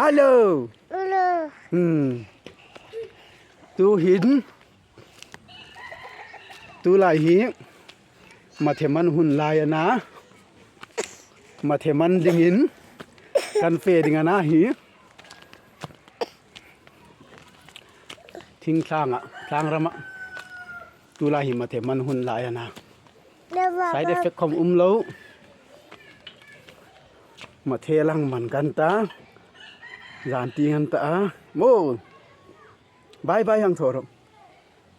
ฮัลโหลตูหินตูลายหิมาเทมันหุ่นลายนะมาเทมันดิงินกันเฟดิงนะหิทิ้งคลางคลางระมะตูลายหิมาเทมันหุ่นลายนะไซด์เอฟเฟกต์ของโลมาเทลังมันกันตาจานตีกันตาโมบายบายหังโถร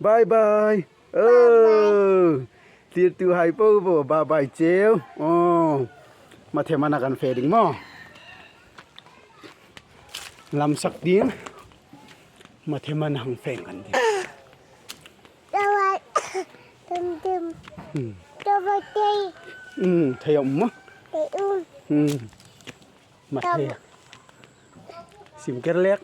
บายบายตีตูไฮโปโบบายบายเจลมาเทมันกันเฟดิงมอลำสักดินมาเทมันหังเฟงกันดิเทียมมะมาเทสิมเกลเล็ก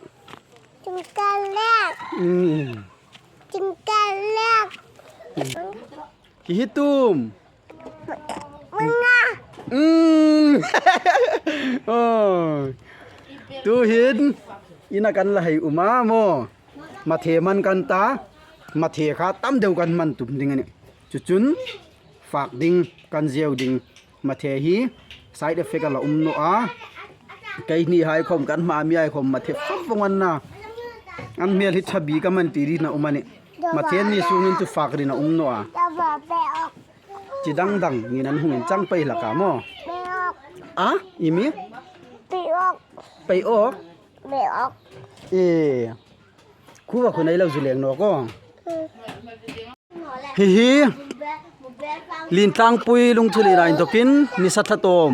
กี่ฮิตุมตูหินอินากันละให้อุมาโมมาเทมันกันตามาเทขาตั้มเดียวกันมันตุ่มดิงอันนี้จุนฝากดิงกันเจียวดิงมาเทฮีไซด์เอฟเฟกต์ละโนอาไกนี่หายคมกันมามีไอคมมาเทฟับวันน่ะอันเมียลิชบีกันมันตีดีนะอุมานี่มาเทนี่สูงจะฝากดินะโนอาจีดังนี่นั้นหงจังไปละกามออีมีไปออกคู่ว่าคนไหนเราจะเลี้ยงนกก็ฮิลินตังปุยลุงทุลีนายตกินนิสัทธตอม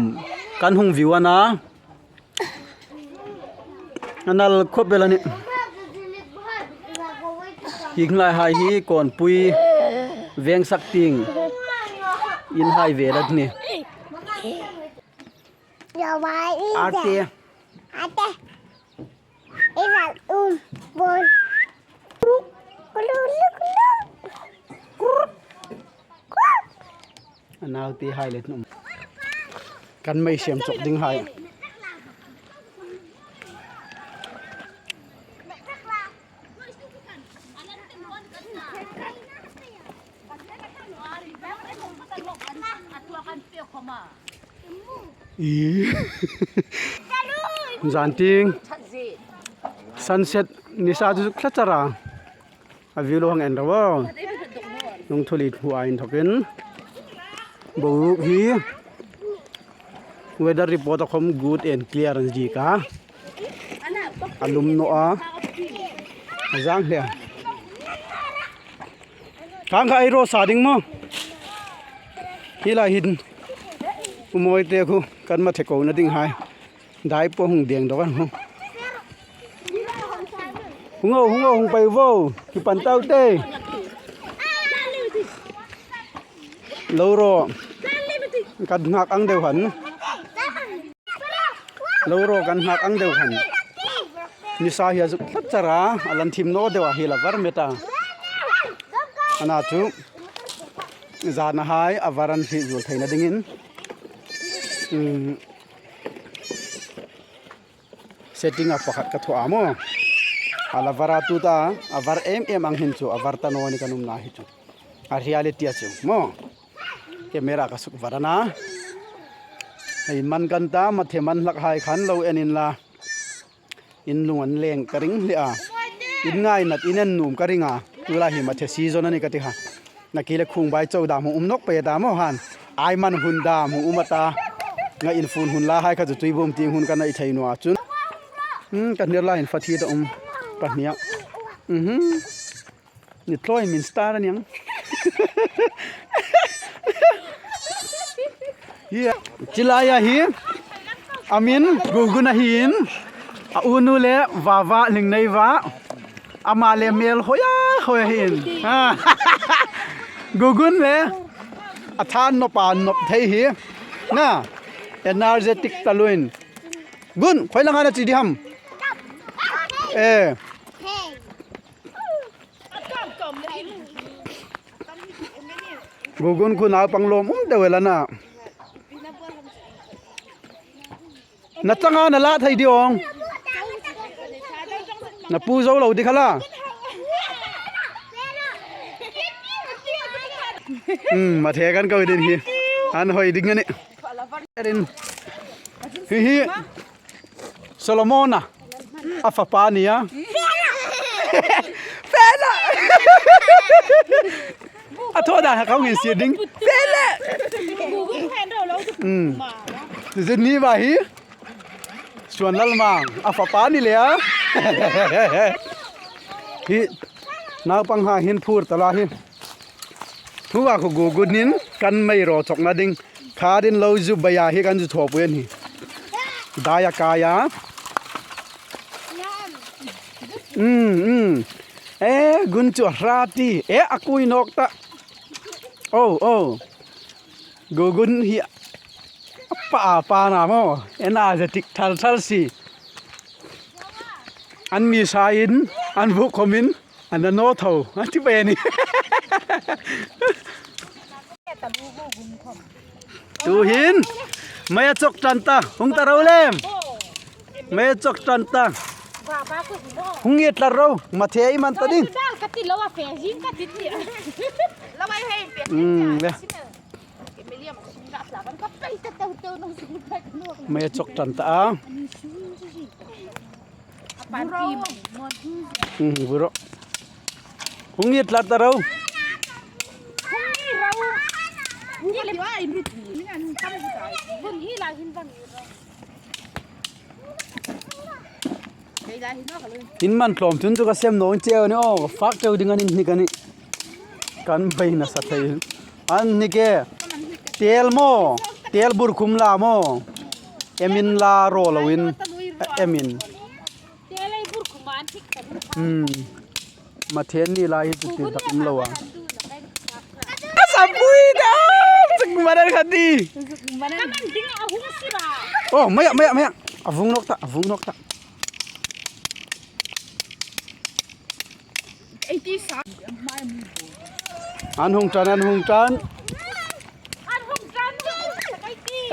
กันหงวิวนะอันนั้นครบเวลานี่หิงลายหายฮีก่อนปุยเวียงสักติงอินหายเวลัดนี่อาเตียบนอันนั้นตีหายเลยนุ่มกันไม่เสียมจกดิ้งหายจานติงsunset ni sa ju khlachara aviu lo hang en rawa nong tholi huai in thokin bo hi weather report khom good and clear ji ka alum no a jang le kang ga iro sa ding mo hi la hin umoi te khu kan ma the ko na ding hai dai po hung deng do kan hungไปvô ki pan tao te lâu rồi kan ngak ang deu han lâu rồi kan ngak ang deu han ni sa hi azuk thachara alan thim no dewa hi la var meta ana chu zana hai avaran hi zul thaina dingin setting up pakhat ka thua mo ala varatu ta avar ang hin chu avar ta no ni kanum na hi chu a reality chu mo camera ka suk varana ai man kan ta ma the man lak hai khan lo enin la in lungan leng karing le a in ngai nat inen num karinga tula hi ma the season ani ka ti ha nakile khung bai chau da mu nok pe da mo han ai man hun da mu umata nga in fun hun la hai kha chu tuibom ting hun kan ai thainu a chun kan ner la in fathi da pahnia ni tloi min star anyang hiya chilaya hi amin guguna hin a unu le wawa lingnei wa amale mel hoya hoya hin gugun le athan no pan nop thei hi na energetic taluin gun khoilanga na chidi ham gugun ku na panglom dewela na na changa na la thai diong na pu zo lo di khala ma the kan ko din hi an hoi ding ni rin hi Solomona afa pa ni ya fela a tho daเขาเห็นเสียดิ้งเฟละจะนี่ว่าฮีส่วนลัลมังอาฟาปานี่เลยอ่ะฮีนาปังหาหินพูดตลาหินผู้ว่าเขากูกุนินกันไม่รอจกนาดิงขาดินเราจุบยาฮีกันจุทอเพื่อนฮีดายากายากุนจุราตีอากุยนกตะโอ้กูกุนฮีป้านะโมเอ็นอาจะติกทัลซีอันมีสายินอันบุกคอมินอันนั้นโนเท่าอันที่เป็นนี่ตูหินไม่จกจันตาหงตะเราเล่มไม่จกจันตาหงเงียดละเรามาเทยมันตะดิ้งไม่จกจันตาบุรุษหงเงียดละตะเราหินมันพร้อมทุนจุกเสียมโนนเจียวนี่โอ้ฟักเจ้าดึงอันนี้กันนี่กันไปนะสัตย์อันนี้แกเตลโมเตลบุรคุมลาโมเอมินลาโรลวินเอมินมาเทนนี่ลายจุดตักมลาวสับบุยดาสักมาได้คันดีโอ้ไม่อาวุงนกตาอันหงจัน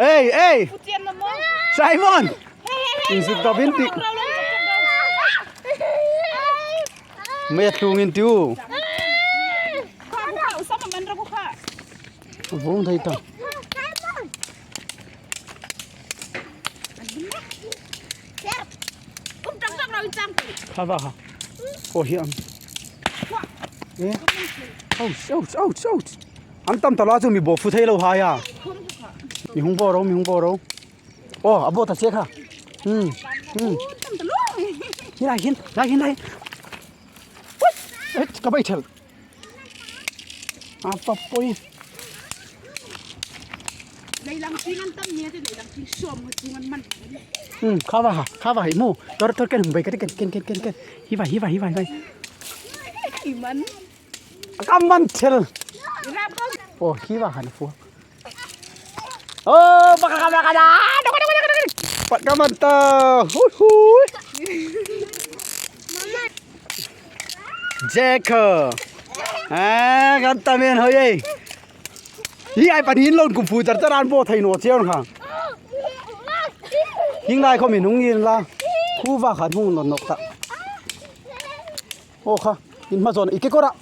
เอ้ยไซมอนอินสุดตบินติไม่ถูกอินติววงไทยตาข้าว่าโอ้เฮียอันตั้มตลอดจะมีบ่ฟุตให้เราหายมีหงบ่เราโอ้อบ่ตาเสียค่ะนี่ไรหินกระไปเถอะปะปุยในลังที่นั่นตั้มเนี่ยจะในลังที่ส้มจริงมันข้าว่าไอ้หมูตอดกันไปกันฮิวายมันกำมันเชลโอ้ฮิวาหันฟัวโอ้ปากกาดาปัดกำมันเตอหูแจ็คกันตาเมียนเฮ้ยนี่ไอ้ปนินลงกุมฟูจัดจานโบไทยโนเชียวนะยิงได้เขามีนุ่งยินละคู่ว่าขันหุ่นนกตะโอ้ค่ะยินมาจนอีกกี่คนละ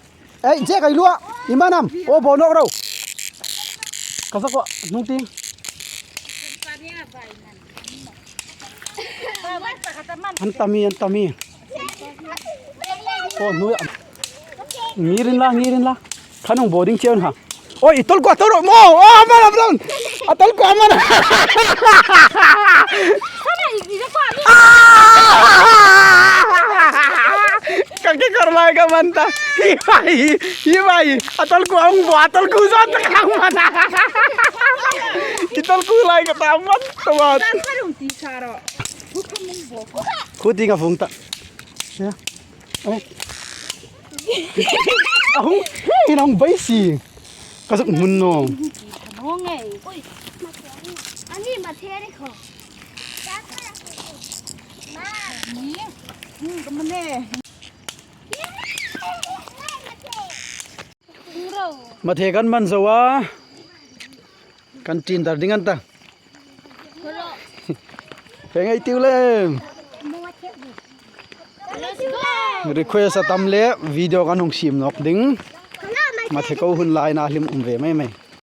เอ้ยเจ๊ไก่ลัวยินมานำโอ้บ่นกเรากระสักว่านุ่งตีอันตามีโอ้นุ่ยงีรินละขนมโบดิ้งเชียวนะโอ้ยตอลกว่าตอลโมโอ้มาแล้วตอลกว่ามานะkakek karla ka manta hiwai atalku ang bo atalku sa takang mana kitalku lai ka taman tawat kuti nga fungta ya ahung inang baisi kasuk munno ngai oi ani materi ko kemana mathe kan man zawa kan tin dar dingan ta pengai tiu le request atam le video kan hong sim nok ding ma the ko hun lai na hlim ve mai